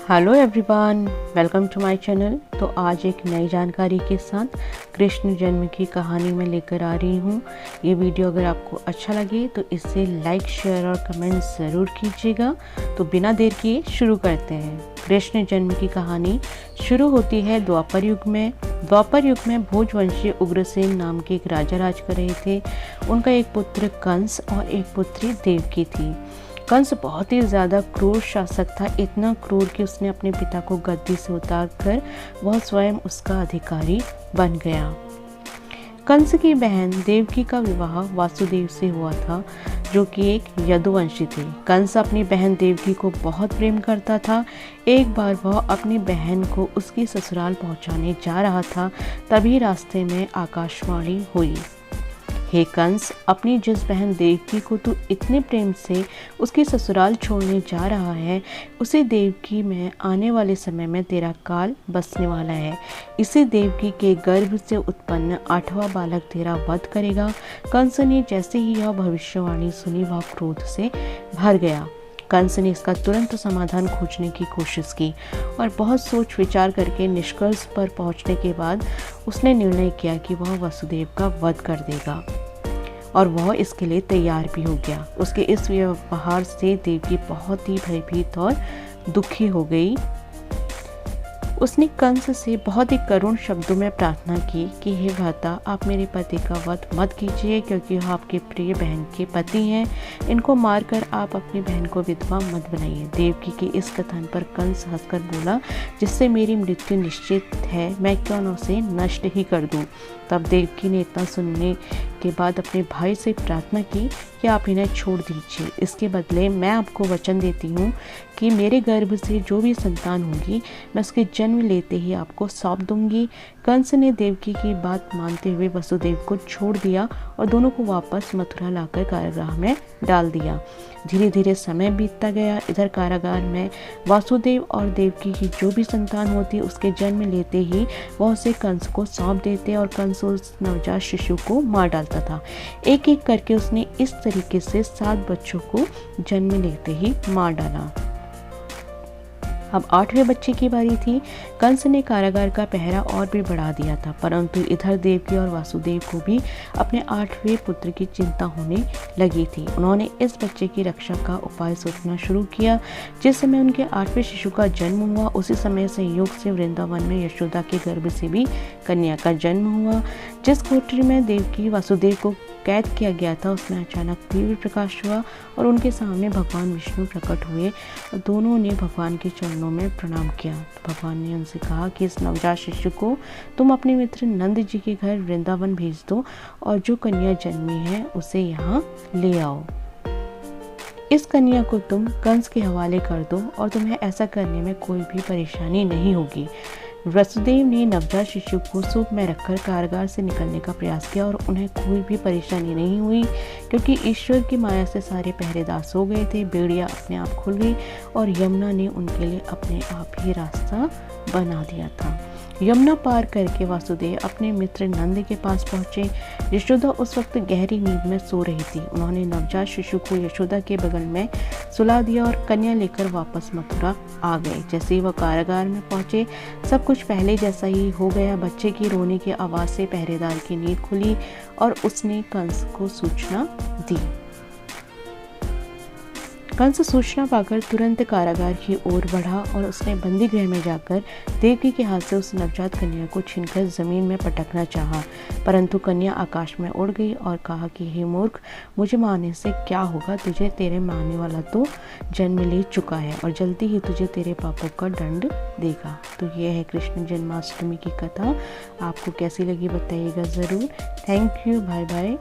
Hello everyone, welcome to my channel. तो आज एक नई जानकारी के साथ कृष्ण जन्म की कहानी में लेकर आ रही हूँ। ये वीडियो अगर आपको अच्छा लगे तो इसे लाइक, शेयर और कमेंट ज़रूर कीजिएगा। तो बिना देर किए शुरू करते हैं। कृष्ण जन्म की कहानी शुरू होती है द्वापर युग में। द्वापर युग में भोजवंशी उग्रसेन नाम के एक राजा राज कर रहे थे। उनका एक पुत्र कंस और एक पुत्री देवकी थी। कंस बहुत ही ज़्यादा क्रूर शासक था, इतना क्रूर कि उसने अपने पिता को गद्दी से उतारकर वह स्वयं उसका अधिकारी बन गया। कंस की बहन देवकी का विवाह वासुदेव से हुआ था, जो कि एक यदुवंशी थे। कंस अपनी बहन देवकी को बहुत प्रेम करता था। एक बार वह अपनी बहन को उसकी ससुराल पहुंचाने जा रहा था, तभी रास्ते में आकाशवाणी हुई, हे कंस, अपनी जिस बहन देवकी को तू इतने प्रेम से उसकी ससुराल छोड़ने जा रहा है, उसी देवकी में आने वाले समय में तेरा काल बसने वाला है। इसी देवकी के गर्भ से उत्पन्न 8वां बालक तेरा वध करेगा। कंस ने जैसे ही यह भविष्यवाणी सुनी, वह क्रोध से भर गया। कंस ने इसका तुरंत समाधान खोजने की कोशिश की और बहुत सोच विचार करके निष्कर्ष पर पहुंचने के बाद उसने निर्णय किया कि वह वसुदेव का वध कर देगा, और वह इसके लिए तैयार भी हो गया। उसके इस व्यवहार से देवकी बहुत ही भयभीत और दुखी हो गई। उसने कंस से बहुत ही करुण शब्दों में प्रार्थना की कि हे भ्राता, आप मेरे पति का वध मत कीजिए, क्योंकि वह आपके प्रिय बहन के पति हैं। इनको मारकर आप अपनी बहन को विधवा मत बनाइए। देवकी के इस कथन पर कंस हंसकर बोला, जिससे मेरी मृत्यु निश्चित है, मैं क्यों न उसे नष्ट ही कर दूं। तब देवकी ने इतना सुनने के बाद अपने भाई से प्रार्थना की कि आप इन्हें छोड़ दीजिए। इसके बदले मैं आपको वचन देती हूँ कि मेरे गर्भ से जो भी संतान होगी, मैं उसके जन्म लेते ही आपको सौंप दूंगी। कंस ने देवकी की बात मानते हुए वसुदेव को छोड़ दिया और दोनों को वापस मथुरा लाकर कारागार में डाल दिया। धीरे धीरे समय बीतता गया। इधर कारागार में वासुदेव और देवकी की जो भी संतान होती, उसके जन्म लेते ही वह उसे कंस को सौंप देते और कंस उस नवजात शिशु को मार डालता था। एक एक करके उसने इस तरीके से 7 बच्चों को जन्म लेते ही मार डाला। अब 8वें बच्चे की बारी थी। कंस ने कारागार का पहरा और भी बढ़ा दिया था, परंतु इधर देवकी और वासुदेव को भी अपने 8वें पुत्र की चिंता होने लगी थी। उन्होंने इस बच्चे की रक्षा का उपाय सोचना शुरू किया। जिस समय उनके 8वें शिशु का जन्म हुआ, उसी समय संयोग से वृंदावन में यशोदा के गर्भ से भी कन्या का जन्म हुआ। जिस कोठरी में देवकी वासुदेव को कैद किया गया था, उसमें अचानक दिव्य प्रकाश हुआ और उनके सामने भगवान विष्णु प्रकट हुए और दोनों ने भगवान के चरणों में प्रणाम किया। तो भगवान ने उनसे कहा कि इस नवजात शिशु को तुम अपने मित्र नंद जी के घर वृंदावन भेज दो और जो कन्या जन्मी है उसे यहाँ ले आओ। इस कन्या को तुम कंस के हवाले कर दो और तुम्हें ऐसा करने में कोई भी परेशानी नहीं होगी। वसुदेव ने नवजात शिशु को सूप में रखकर कारागार से निकलने का प्रयास किया और उन्हें कोई भी परेशानी नहीं हुई, क्योंकि ईश्वर की माया से सारे पहरेदार सो गए थे। बेड़िया अपने आप खुल गई और यमुना ने उनके लिए अपने आप ही रास्ता बना दिया था। यमुना पार करके वासुदेव अपने मित्र नंद के पास पहुंचे। यशोदा उस वक्त गहरी नींद में सो रही थी। उन्होंने नवजात शिशु को यशोदा के बगल में सुला दिया और कन्या लेकर वापस मथुरा आ गए। जैसे ही वह कारागार में पहुंचे, सब कुछ पहले जैसा ही हो गया। बच्चे की रोने की आवाज़ से पहरेदार की नींद खुली और उसने कंस को सूचना दी। कंस सूचना पाकर तुरंत कारागार की ओर बढ़ा और उसने बंदी गृह में जाकर देवकी के हाथ से उस नवजात कन्या को छीनकर जमीन में पटकना चाहा, परंतु कन्या आकाश में उड़ गई और कहा कि हे मूर्ख, मुझे मारने से क्या होगा? तुझे तेरे मारने वाला तो जन्म ले चुका है और जल्दी ही तुझे तेरे पापों का दंड देगा। तो ये है कृष्ण जन्माष्टमी की कथा। आपको कैसी लगी बताइएगा ज़रूर। Thank you, bye bye.